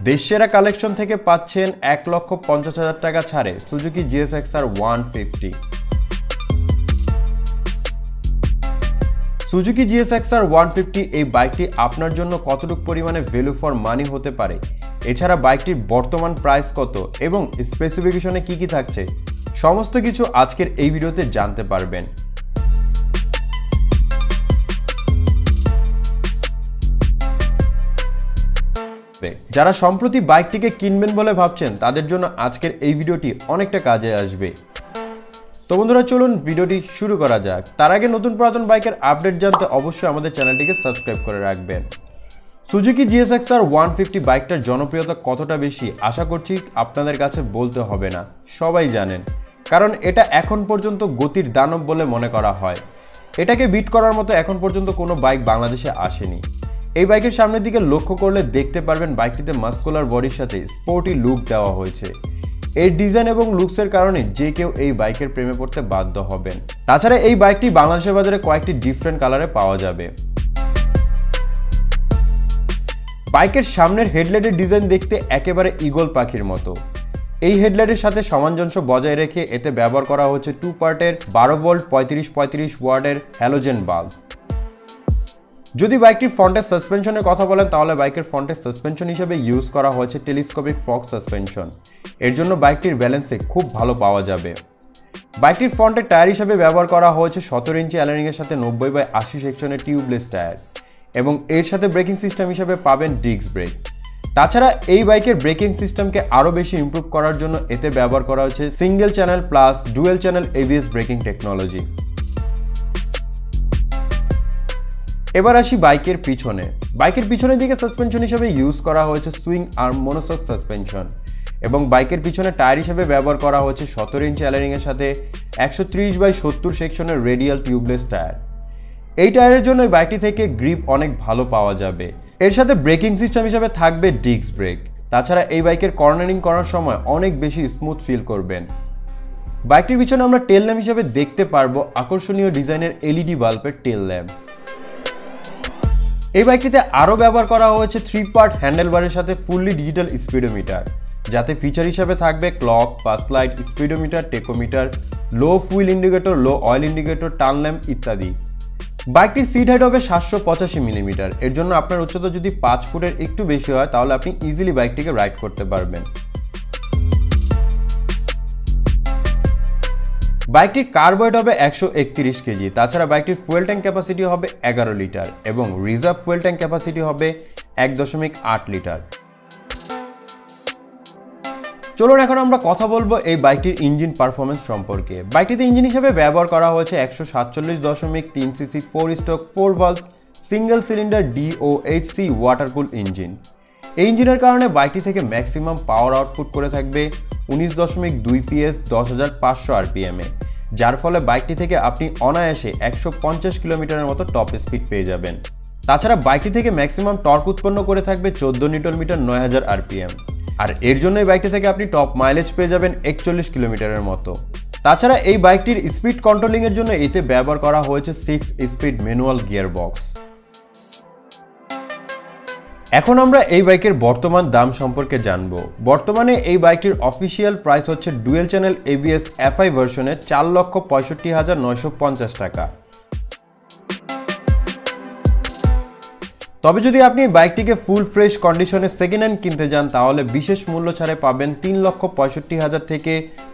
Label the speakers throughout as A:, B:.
A: দেশসেরা collection থেকে পাচ্ছেন 1,50,000 টাকা ছাড়ে সুজুকি GSX-R 150। সুজুকি GSX-R 150 এই বাইকটি আপনার জন্য কতটুকু পরিমাণে ভ্যালু ফর মানি হতে পারে, এছাড়া বাইকটির বর্তমান প্রাইস কত এবং স্পেসিফিকেশনে কি থাকছে, সমস্ত কিছু আজকের এই ভিডিওতে জানতে পারবেন। যারা সম্প্রতি বাইকটিকে কিনবেন বলে ভাবছেন তাদের জন্য আজকের এই ভিডিওটি অনেকটা কাজে আসবে। তো বন্ধুরা চলুন ভিডিওটি শুরু করা যাক। তার আগে নতুন পুরাতন বাইকের আপডেট জানতে অবশ্যই আমাদের চ্যানেলটিকে সাবস্ক্রাইব করে রাখবেন। সুজুকি GSX-R 150 বাইকটার জনপ্রিয়তা কতটা বেশি আশা করছি আপনাদের কাছে বলতে হবে না, সবাই জানেন, কারণ এটা এখন পর্যন্ত গতির দানব বলে মনে করা হয়। এটাকে বিট করার মতো এখন পর্যন্ত কোনো বাইক বাংলাদেশে আসেনি। এই বাইকের সামনের দিকে লক্ষ্য করলে দেখতে পারবেন বাইকটিতে মাস্কুলার বডির সাথে স্পোর্টি লুক দেওয়া হয়েছে। এর ডিজাইন এবং লুকসের কারণে যে কেউ এই বাইকের প্রেমে পড়তে বাধ্য হবেন। তাছাড়া এই বাইকটি বাংলাদেশের বাজারে কয়েকটি ডিফারেন্ট কালারে পাওয়া যাবে। বাইকের সামনের হেডলাইটের ডিজাইন দেখতে একেবারে ঈগল পাখির মতো। এই হেডলাইটের সাথে সামঞ্জস্য বজায় রেখে এতে ব্যবহার করা হচ্ছে 2 পার্টের 12 ভোল্ট 35-35 ওয়াটের হ্যালোজেন বাল্ব। যদি বাইকটির ফ্রন্টের সাসপেনশনের কথা বলেন তাহলে বাইকের ফ্রন্টের সাসপেনশন হিসেবে ইউজ করা হয়েছে টেলিস্কোপিক ফ্রগ সাসপেনশন। এর জন্য বাইকটির ব্যালেন্সে খুব ভালো পাওয়া যাবে। বাইকটির ফ্রন্টের টায়ার হিসেবে ব্যবহার করা হয়েছে 17 ইঞ্চি অ্যালারিংয়ের সাথে 90/80 সেকশনের টিউবলেস টায়ার এবং এর সাথে ব্রেকিং সিস্টেম হিসেবে পাবেন ডিস্ক ব্রেক। তাছাড়া এই বাইকের ব্রেকিং সিস্টেমকে আরও বেশি ইমপ্রুভ করার জন্য এতে ব্যবহার করা হয়েছে single channel plus dual channel ABS breaking technology. এবার আসি বাইকের পিছনে। বাইকের পিছনের দিকে সাসপেনশন হিসেবে ইউজ করা হয়েছে সুইং আর্ম মনোশক সাসপেনশন এবং বাইকের পিছনে টায়ার হিসেবে ব্যবহার করা হয়েছে 17 ইঞ্চি অ্যালারিংয়ের সাথে 130/70 সেকশনের রেডিয়াল টিউবলেস টায়ার। এই টায়ারের জন্য এই বাইকটি থেকে গ্রিপ অনেক ভালো পাওয়া যাবে। এর সাথে ব্রেকিং সিস্টেম হিসেবে থাকবে ডিস্ক ব্রেক। তাছাড়া এই বাইকের কর্নারিং করার সময় অনেক বেশি স্মুথ ফিল করবেন। বাইকটির পিছনে আমরা টেল ল্যাম্প হিসেবে দেখতে পারবো আকর্ষণীয় ডিজাইনের LED বাল্বের টেল ল্যাম্প। এই বাইকটিতে আরও ব্যবহার করা হয়েছে 3 পার্ট হ্যান্ডেলবারের সাথে ফুললি ডিজিটাল স্পিডোমিটার, যাতে ফিচার হিসাবে থাকবে clock, pass light, speedometer, tachometer, লো ফুয়েল ইন্ডিকেটর, লো অয়েল ইন্ডিকেটর, টার্ন ল্যাম্প ইত্যাদি। বাইকটির সিট হাইট হবে 785 মিলিমিটার। এর জন্য আপনার উচ্চতা যদি 5 ফুটের একটু বেশি হয় তাহলে আপনি ইজিলি বাইকটিকে রাইড করতে পারবেন। বাইকটির কার্বোয়েট হবে 131 কেজি। তাছাড়া বাইকটির ফুয়েল ট্যাঙ্ক ক্যাপাসিটি হবে 11 লিটার এবং রিজার্ভ ফুয়েল ট্যাঙ্ক ক্যাপাসিটি হবে 1.8 লিটার। চলুন এখন আমরা কথা বলবো এই বাইকটির ইঞ্জিন পারফরমেন্স সম্পর্কে। বাইকটিতে ইঞ্জিন হিসেবে ব্যবহার করা হয়েছে 147.3 CC 4 stroke 4 valve single cylinder DOHC ওয়াটারকুল engine. এই ইঞ্জিনের কারণে বাইকটি থেকে ম্যাক্সিমাম পাওয়ার আউটপুট করে থাকবে 19.2 PS 10,500 RPM এ, যার ফলে বাইকটি থেকে আপনি অনায়াসে 150 কিলোমিটারের মতো টপ স্পিড পেয়ে যাবেন। তাছাড়া বাইকটি থেকে ম্যাক্সিমাম টর্ক উৎপন্ন করে থাকবে 14 নিউটন মিটার 9000 RPM, আর এর জন্য এই বাইকটি থেকে আপনি টপ মাইলেজ পেয়ে যাবেন 41 কিলোমিটারের মতো। তাছাড়া এই বাইকটির স্পিড কন্ট্রোলিং এর জন্য এতে ব্যবহার করা হয়েছে 6 স্পিড ম্যানুয়াল গিয়ার বক্স। এখন আমরা এই বাইকের বর্তমান দাম সম্পর্কে জানব। বর্তমানে এই বাইকটির অফিসিয়াল প্রাইস হচ্ছে ডুয়েল চ্যানেল ABS FI ভার্সনে 4,65,950 টাকা। তবে যদি আপনি এই বাইকটিকে ফুল ফ্রেশ কন্ডিশনে সেকেন্ড হ্যান্ড কিনতে যান তাহলে বিশেষ মূল্য ছাড়ে পাবেন 3,65,000 থেকে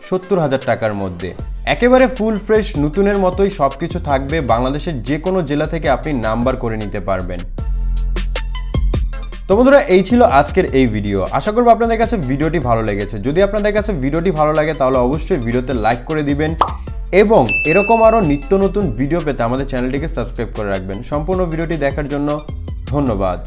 A: 70,000 টাকার মধ্যে। একেবারে ফুল ফ্রেশ নতুনের মতোই সবকিছু থাকবে। বাংলাদেশের যে কোনো জেলা থেকে আপনি নাম্বার করে নিতে পারবেন। তো বন্ধুরা এই ছিল আজকের এই ভিডিও। আশা করব আপনাদের কাছে ভিডিওটি ভালো লেগেছে। যদি আপনাদের কাছে ভিডিওটি ভালো লাগে তাহলে অবশ্যই ভিডিওতে লাইক করে দিবেন এবং এরকম আরও নিত্য নতুন ভিডিও পেতে আমাদের চ্যানেলটিকে সাবস্ক্রাইব করে রাখবেন। সম্পূর্ণ ভিডিওটি দেখার জন্য ধন্যবাদ।